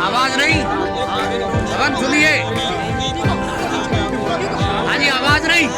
आवाज नहीं, अगर सुनिए, हाँ जी आवाज नहीं।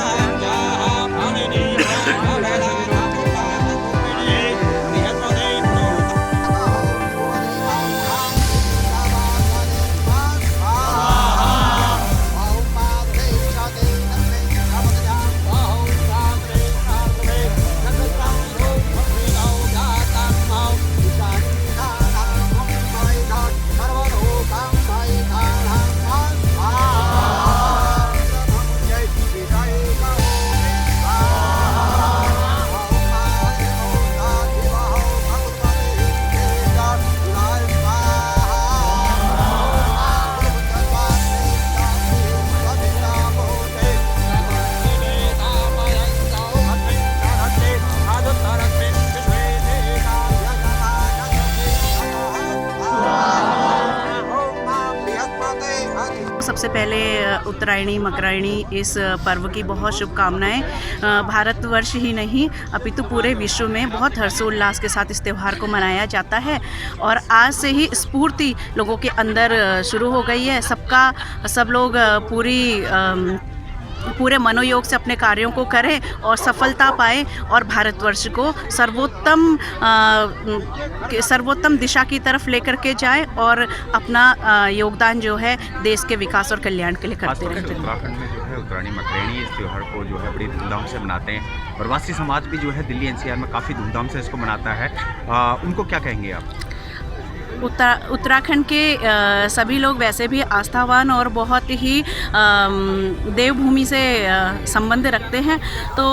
सबसे पहले उत्तरायणी मकरायणी इस पर्व की बहुत शुभकामनाएं। भारतवर्ष ही नहीं अपितु पूरे विश्व में बहुत हर्षोल्लास के साथ इस त्यौहार को मनाया जाता है और आज से ही स्फूर्ति लोगों के अंदर शुरू हो गई है। सब लोग पूरे मनोयोग से अपने कार्यों को करें और सफलता पाएं और भारतवर्ष को सर्वोत्तम दिशा की तरफ लेकर के जाएं और अपना योगदान जो है देश के विकास और कल्याण के लिए करते रहें। उत्तराखंड में जो है उत्तरायणी मकरायणी इस त्यौहार को जो है बड़ी धूमधाम से मनाते हैं। प्रवासी समाज भी जो है दिल्ली एनसीआर में काफ़ी धूमधाम से इसको मनाता है। उनको क्या कहेंगे आप? उत्तराखंड के सभी लोग वैसे भी आस्थावान और बहुत ही देवभूमि से संबंध रखते हैं, तो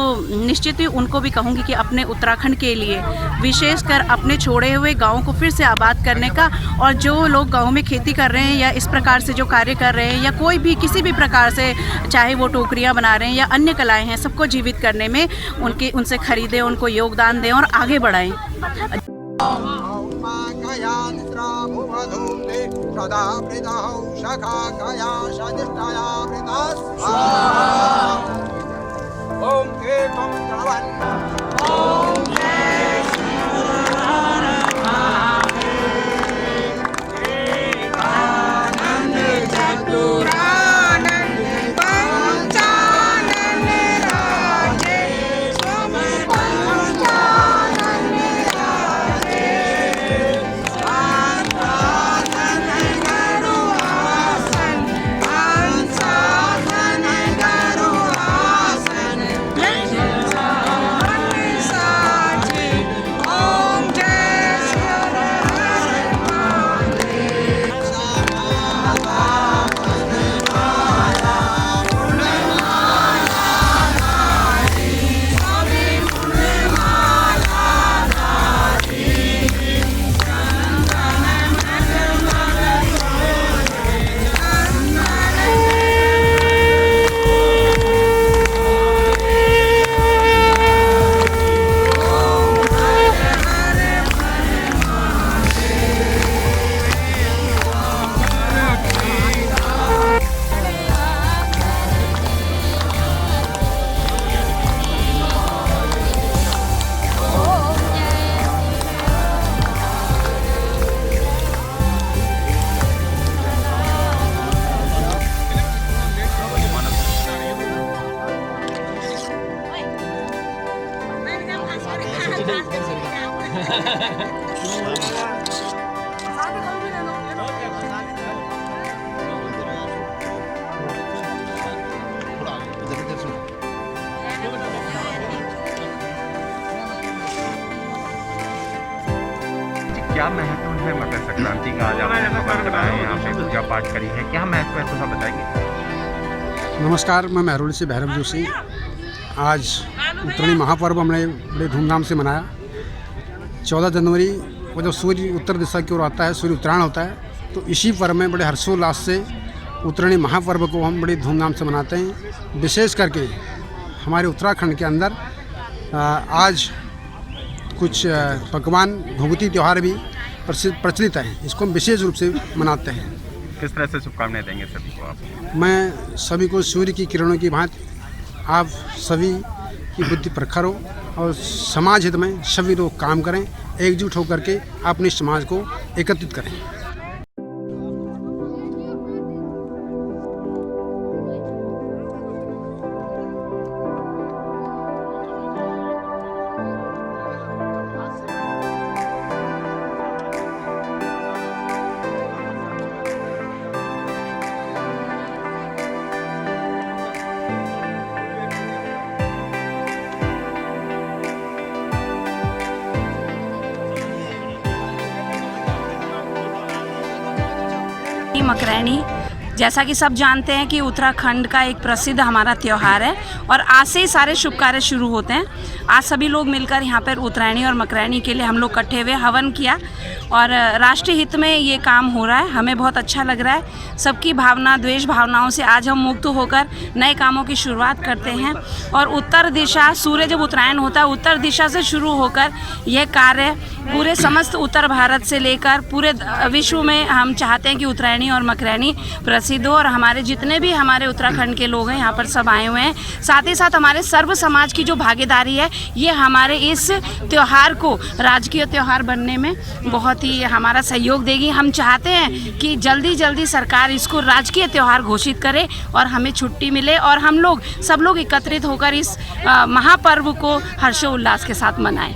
निश्चित ही उनको भी कहूँगी कि अपने उत्तराखंड के लिए विशेषकर अपने छोड़े हुए गाँव को फिर से आबाद करने का, और जो लोग गाँव में खेती कर रहे हैं या इस प्रकार से जो कार्य कर रहे हैं या कोई भी किसी भी प्रकार से, चाहे वो टोकरियाँ बना रहे हैं या अन्य कलाएँ हैं, सबको जीवित करने में उनसे खरीदें, उनको योगदान दें और आगे बढ़ाएँ। सदा प्रीतौ शखा कया सदिष्टाया प्रीता ओम एकं प्रणवन् ओम जय श्री एकानंद चतुरानंद पंचानंद राजे स्वामी पंचानंद राजे क्या महत्व है मकर संक्रांति का? आज आपने सफर करा है, यहाँ पे पूजा पाठ करी है, क्या महत्व है थोड़ा बताएंगे? नमस्कार, मैं महरौली से भैरव जोशी। आज उत्तरायणी महापर्व हमने बड़े धूमधाम से मनाया। 14 जनवरी को जब सूर्य उत्तर दिशा की ओर आता है, सूर्य उत्तरायण होता है, तो इसी पर्व में बड़े हर्षोल्लास से उत्तरायणी महापर्व को हम बड़ी धूमधाम से मनाते हैं। विशेष करके हमारे उत्तराखंड के अंदर आज कुछ पकवान भुगती त्यौहार भी प्रचलित हैं, इसको हम विशेष रूप से मनाते हैं। किस तरह से शुभकामनाएं देंगे सभी को आप? मैं सभी को सूर्य की किरणों की भांति आप सभी की बुद्धि प्रखर हो और समाज हित में सभी लोग काम करें, एकजुट होकर के अपने समाज को एकत्रित करें। मकरैनी, जैसा कि सब जानते हैं कि उत्तराखंड का एक प्रसिद्ध हमारा त्यौहार है और आज से ही सारे शुभ कार्य शुरू होते हैं। आज सभी लोग मिलकर यहाँ पर उत्तरायणी और मकरैनी के लिए हम लोग इकट्ठे हुए हवन किया और राष्ट्रीय हित में ये काम हो रहा है। हमें बहुत अच्छा लग रहा है। सबकी भावना, द्वेष भावनाओं से आज हम मुक्त होकर नए कामों की शुरुआत करते हैं और उत्तर दिशा, सूर्य जब उत्तरायण होता है, उत्तर दिशा से शुरू होकर यह कार्य पूरे समस्त उत्तर भारत से लेकर पूरे विश्व में हम चाहते हैं कि उत्तरायणी और मकरैनी प्रसिद्ध हो और हमारे जितने भी हमारे उत्तराखंड के लोग हैं यहाँ पर सब आए हुए हैं। साथ ही साथ हमारे सर्व समाज की जो भागीदारी है, ये हमारे इस त्यौहार को राजकीय त्यौहार बनने में बहुत ही हमारा सहयोग देगी। हम चाहते हैं कि जल्दी जल्दी सरकार इसको राजकीय त्यौहार घोषित करे और हमें छुट्टी मिले और हम लोग सब लोग एकत्रित होकर इस महापर्व को हर्षोल्लास के साथ मनाएं।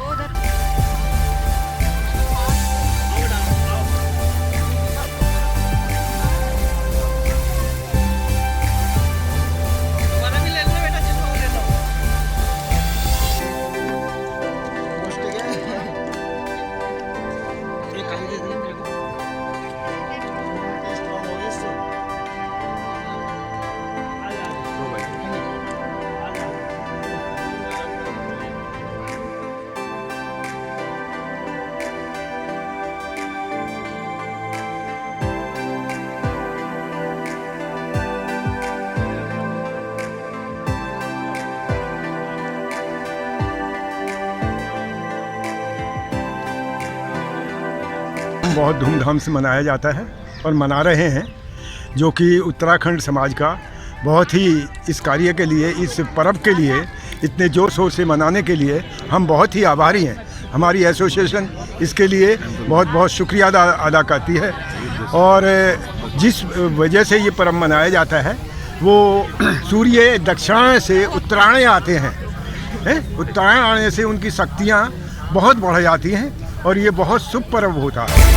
बहुत धूमधाम से मनाया जाता है और मना रहे हैं, जो कि उत्तराखंड समाज का बहुत ही इस कार्य के लिए, इस पर्व के लिए इतने जोर शोर से मनाने के लिए हम बहुत ही आभारी हैं। हमारी एसोसिएशन इसके लिए बहुत बहुत शुक्रिया अदा करती है और जिस वजह से ये पर्व मनाया जाता है वो सूर्य दक्षिणायन से उत्तरायण आते हैं। उत्तरायण आने से उनकी शक्तियाँ बहुत बढ़ जाती हैं और ये बहुत शुभ पर्व होता है।